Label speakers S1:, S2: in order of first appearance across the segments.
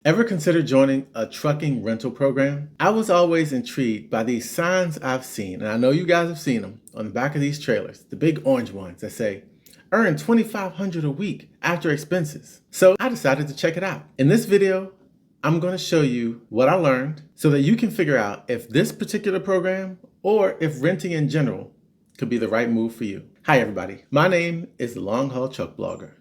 S1: Ever considered joining a trucking rental program? I was always intrigued by these signs I've seen, and I know you guys have seen them on the back of these trailers, the big orange ones that say, earn $2,500 a week after expenses. So I decided to check it out. In this video, I'm going to show you what I learned so that you can figure out if this particular program or if renting in general could be the right move for you. Hi everybody, my name is the Long Haul Truck Blogger,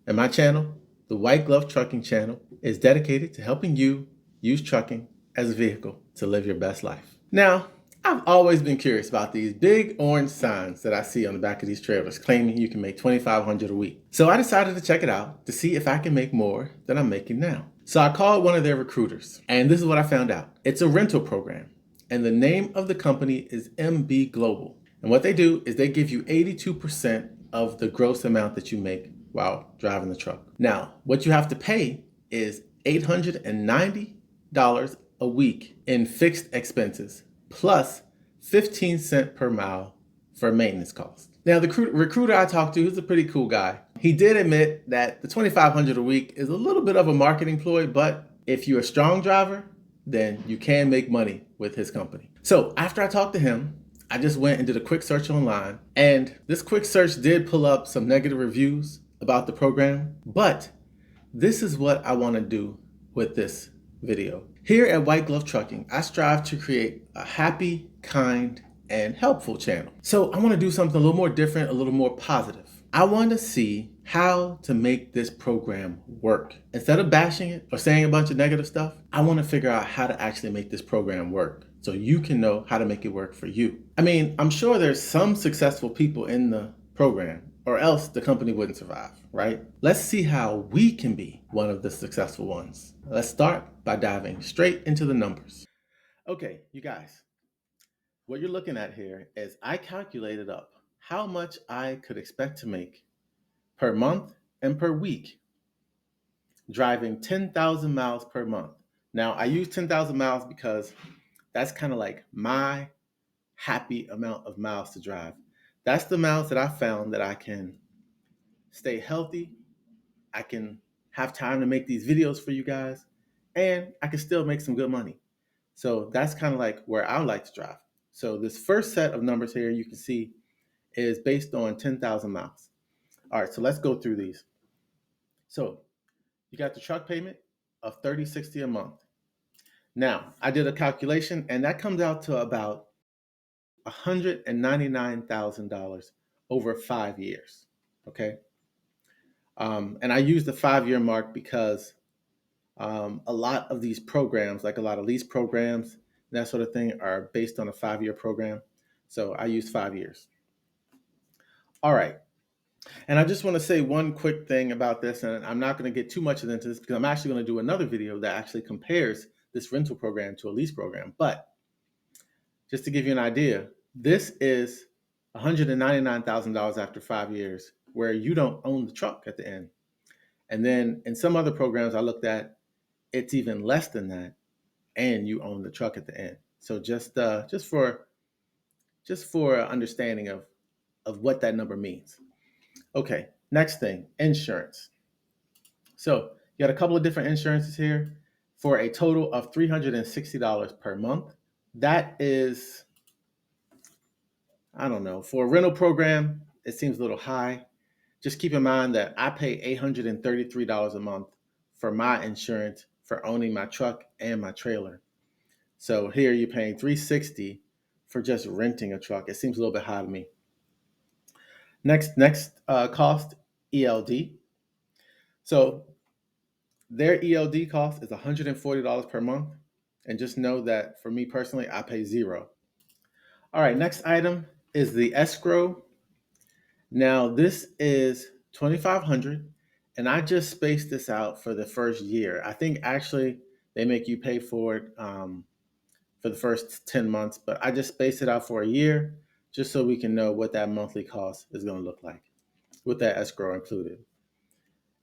S1: and my channel, the White Glove Trucking Channel, is dedicated to helping you use trucking as a vehicle to live your best life. Now, I've always been curious about these big orange signs that I see on the back of these trailers claiming you can make $2,500 a week. So I decided to check it out to see if I can make more than I'm making now. So I called one of their recruiters, and this is what I found out. It's a rental program, and the name of the company is MB Global. And what they do is they give you 82% of the gross amount that you make while driving the truck. Now, what you have to pay is $890 a week in fixed expenses, plus 15 cents per mile for maintenance costs. Now, the recruiter I talked to, who's a pretty cool guy, he did admit that the $2,500 a week is a little bit of a marketing ploy, but if you're a strong driver, then you can make money with his company. So after I talked to him, I just went and did a quick search online, and this quick search did pull up some negative reviews about the program, but this is what I want to do with this video. Here at White Glove Trucking, I strive to create a happy, kind, and helpful channel. So I want to do something a little more different, a little more positive. I want to see how to make this program work. Instead of bashing it or saying a bunch of negative stuff, I want to figure out how to actually make this program work so you can know how to make it work for you. I mean, I'm sure there's some successful people in the program, or else the company wouldn't survive, right? Let's see how we can be one of the successful ones. Let's start by diving straight into the numbers. Okay, you guys, what you're looking at here is I calculated up how much I could expect to make per month and per week driving 10,000 miles per month. Now, I use 10,000 miles because that's kind of like my happy amount of miles to drive. That's the miles that I found that I can stay healthy, I can have time to make these videos for you guys, and I can still make some good money. So that's kind of like where I like to drive. So this first set of numbers here you can see is based on 10,000 miles. All right, so let's go through these. So you got the truck payment of $30.60 a month. Now, I did a calculation and that comes out to about $199,000 over 5 years. Okay. And I use the 5 year mark because a lot of these programs, like a lot of lease programs, and that sort of thing, are based on a 5 year program. So I use 5 years. All right. And I just want to say one quick thing about this, and I'm not going to get too much into this because I'm actually going to do another video that actually compares this rental program to a lease program. But just to give you an idea, this is $199,000 after 5 years, where you don't own the truck at the end. And then in some other programs I looked at, it's even less than that, and you own the truck at the end. So just for understanding of what that number means. Okay, next thing, insurance. So you got a couple of different insurances here for a total of $360 per month. That is, I don't know, for a rental program, it seems a little high. Just keep in mind that I pay $833 a month for my insurance for owning my truck and my trailer. So here you're paying $360 for just renting a truck. It seems a little bit high to me. Next cost, ELD. So their ELD cost is $140 per month. And just know that for me personally, I pay zero. All right, next item is the escrow. Now this is $2,500, and I just spaced this out for the first year. I think actually they make you pay for it for the first 10 months, but I just spaced it out for a year just so we can know what that monthly cost is going to look like with that escrow included.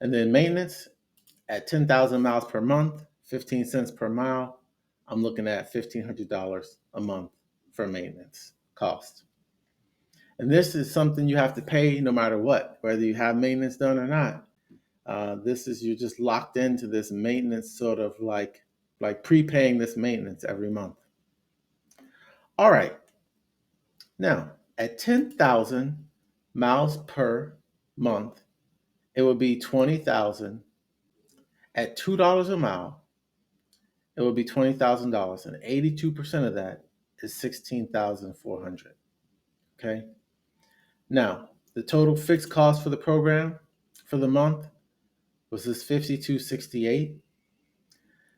S1: And then maintenance at 10,000 miles per month, 15 cents per mile, I'm looking at $1,500 a month for maintenance cost. And this is something you have to pay no matter what, whether you have maintenance done or not. This is you're just locked into this maintenance, sort of like prepaying this maintenance every month. All right. Now, at 10,000 miles per month, it would be 20,000. At $2 a mile, it would be $20,000, and 82% of that is 16,400. Okay. Now, the total fixed cost for the program for the month was this 5268.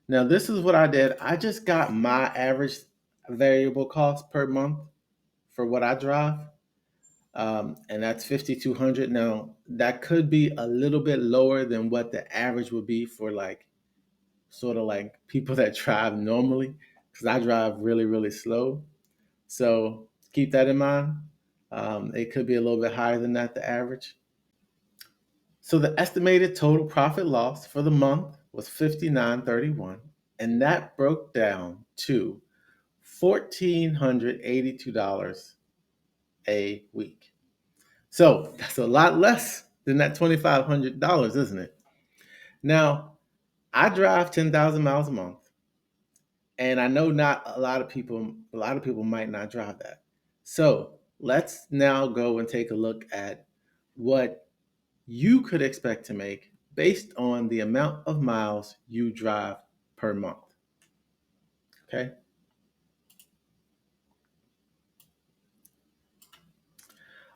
S1: Now, this is what I did. I just got my average variable cost per month for what I drive, and that's 5,200. Now, that could be a little bit lower than what the average would be for like sort of like people that drive normally, because I drive really, really slow. So keep that in mind. It could be a little bit higher than that, the average. So the estimated total profit loss for the month was 5931, and that broke down to $1,482 a week. So that's a lot less than that $2,500, isn't it? Now, I drive 10,000 miles a month, and I know not a lot of people might not drive that. So let's now go and take a look at what you could expect to make based on the amount of miles you drive per month. Okay.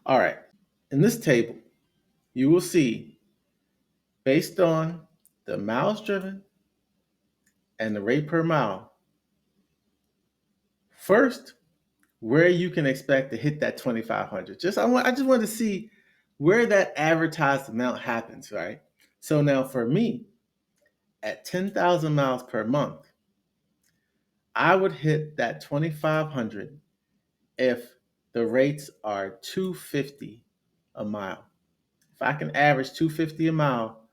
S1: All right. In this table, you will see based on the miles driven and the rate per mile, first, where you can expect to hit that 2,500. I just wanted to see where that advertised amount happens, right? So now for me, at 10,000 miles per month, I would hit that 2,500 if the rates are 250 a mile. If I can average 250 a mile,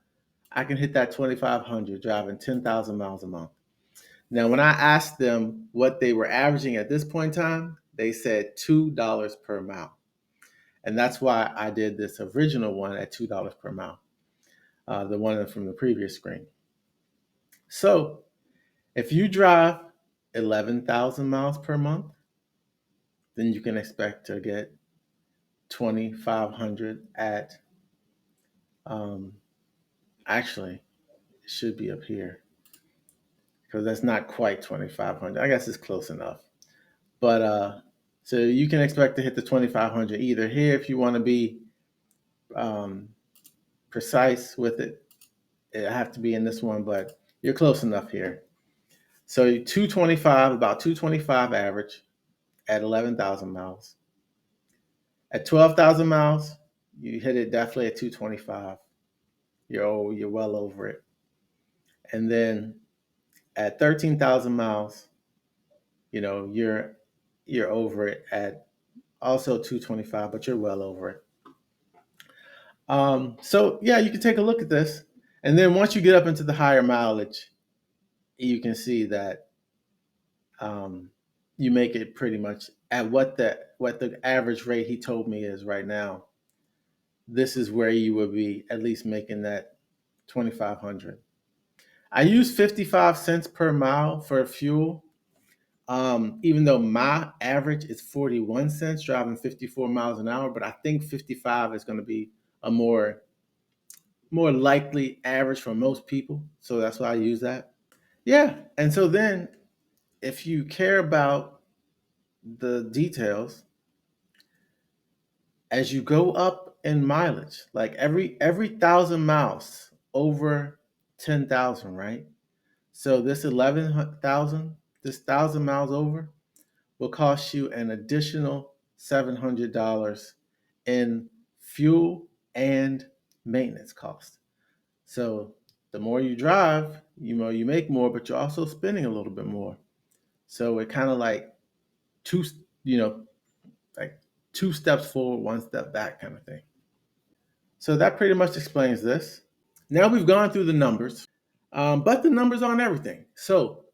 S1: I can hit that 2,500 driving 10,000 miles a month. Now, when I asked them what they were averaging at this point in time, they said $2 per mile. And that's why I did this original one at $2 per mile, the one from the previous screen. So if you drive 11,000 miles per month, then you can expect to get 2,500 at, um, actually, it should be up here because that's not quite 2,500. I guess it's close enough. But so you can expect to hit the 2,500 either here if you want to be um, precise with it. It have to be in this one, but you're close enough here. So 225, about 225 average at 11,000 miles. At 12,000 miles, you hit it definitely at 225. You're well over it. And then at 13,000 miles, you're over it at also 225, but you're well over it. So yeah, you can take a look at this, and then once you get up into the higher mileage, you can see that um, you make it pretty much at what the average rate he told me is right now. This is where you would be at least making that 2,500. I use 55 cents per mile for fuel. Even though my average is 41 cents driving 54 miles an hour, but I think 55 is going to be a more likely average for most people. So that's why I use that. Yeah. And so then if you care about the details, as you go up in mileage, like every 1,000 miles over 10,000, right? So this 11,000, this 1,000 miles over will cost you an additional $700 in fuel and maintenance costs. So the more you drive, you make more, but you're also spending a little bit more. So it kind of like two, you know, like two steps forward, one step back kind of thing. So that pretty much explains this. Now we've gone through the numbers, but the numbers aren't everything. So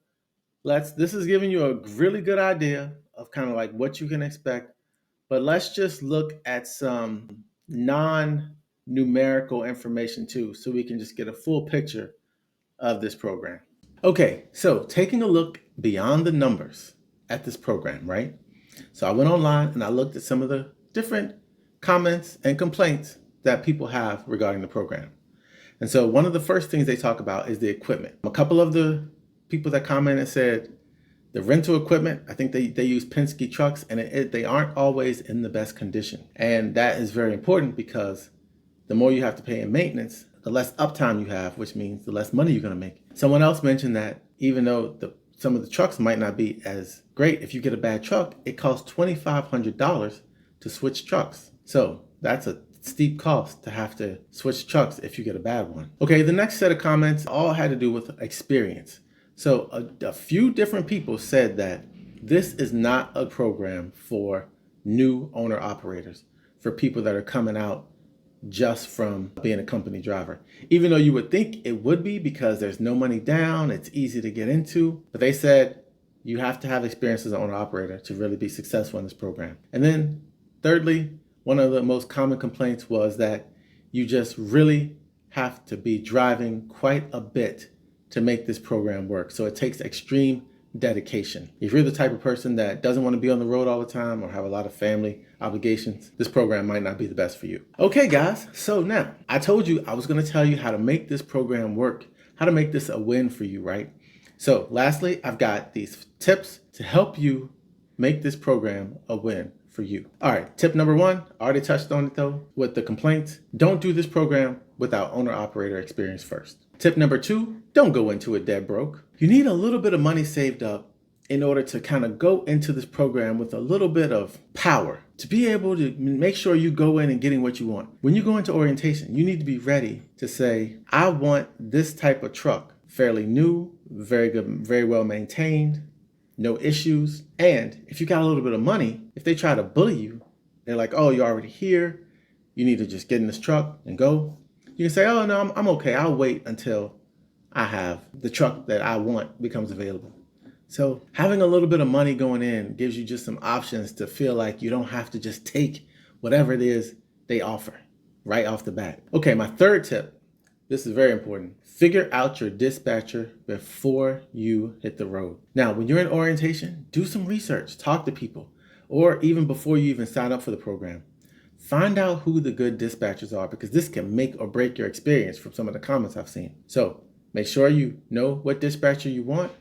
S1: this is giving you a really good idea of kind of like what you can expect. But let's just look at some non numerical information too, so we can just get a full picture of this program. Okay, so taking a look beyond the numbers at this program, right? So I went online and I looked at some of the different comments and complaints that people have regarding the program. And so one of the first things they talk about is the equipment. A couple of the people that commented said the rental equipment, I think they use Penske trucks, and they aren't always in the best condition. And that is very important because the more you have to pay in maintenance, the less uptime you have, which means the less money you're going to make. Someone else mentioned that even though some of the trucks might not be as great, if you get a bad truck, it costs $2,500 to switch trucks. So that's a steep cost to have to switch trucks if you get a bad one. Okay, the next set of comments all had to do with experience. So a few different people said that this is not a program for new owner operators, for people that are coming out just from being a company driver. Even though you would think it would be because there's no money down, it's easy to get into. But they said you have to have experience as an owner operator to really be successful in this program. And then thirdly, one of the most common complaints was that you just really have to be driving quite a bit to make this program work. So it takes extreme dedication. If you're the type of person that doesn't want to be on the road all the time or have a lot of family obligations, this program might not be the best for you. Okay, guys, so now I told you I was going to tell you how to make this program work, how to make this a win for you, right? So lastly, I've got these tips to help you make this program a win for you. All right, tip number one, I already touched on it though, with the complaints. Don't do this program without owner-operator experience first. Tip number two, don't go into it dead broke. You need a little bit of money saved up in order to kind of go into this program with a little bit of power to be able to make sure you go in and getting what you want. When you go into orientation, you need to be ready to say, I want this type of truck, fairly new, very good, very well maintained, no issues. And if you got a little bit of money, if they try to bully you, they're like, oh, you're already here, you need to just get in this truck and go. You can say, oh, no, I'm okay. I'll wait until I have the truck that I want becomes available. So having a little bit of money going in gives you just some options to feel like you don't have to just take whatever it is they offer right off the bat. Okay, my third tip, this is very important. Figure out your dispatcher before you hit the road. Now, when you're in orientation, do some research, talk to people, or even before you even sign up for the program. Find out who the good dispatchers are, because this can make or break your experience from some of the comments I've seen. So make sure you know what dispatcher you want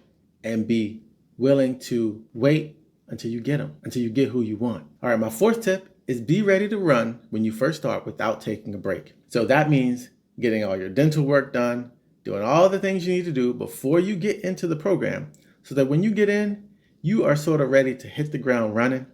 S1: and be willing to wait until you get them, until you get who you want. All right, my fourth tip is be ready to run when you first start without taking a break. So that means getting all your dental work done, doing all the things you need to do before you get into the program, so that when you get in, you are sort of ready to hit the ground running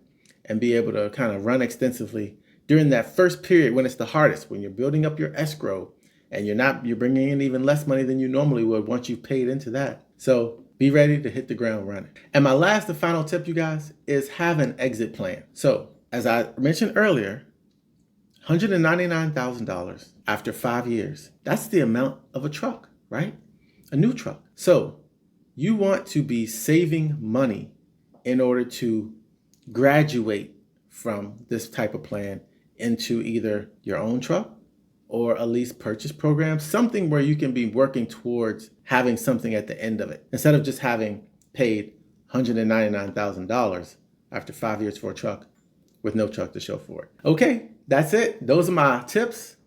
S1: and be able to kind of run extensively during that first period when it's the hardest, when you're building up your escrow and you're bringing in even less money than you normally would once you've paid into that. So be ready to hit the ground running. And my last and final tip, you guys, is have an exit plan. So as I mentioned earlier, $199,000 after 5 years, that's the amount of a truck, right? A new truck. So you want to be saving money in order to graduate from this type of plan into either your own truck or a lease purchase program, something where you can be working towards having something at the end of it, instead of just having paid $199,000 after 5 years for a truck with no truck to show for it. Okay, that's it. Those are my tips.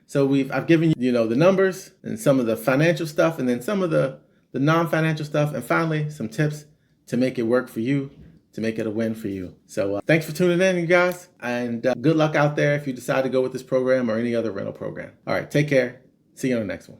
S1: So I've given you, the numbers and some of the financial stuff, and then some of the non-financial stuff, and finally some tips to make it work for you, to make it a win for you. So thanks for tuning in, you guys, and good luck out there if you decide to go with this program or any other rental program. All right, take care. See you on the next one.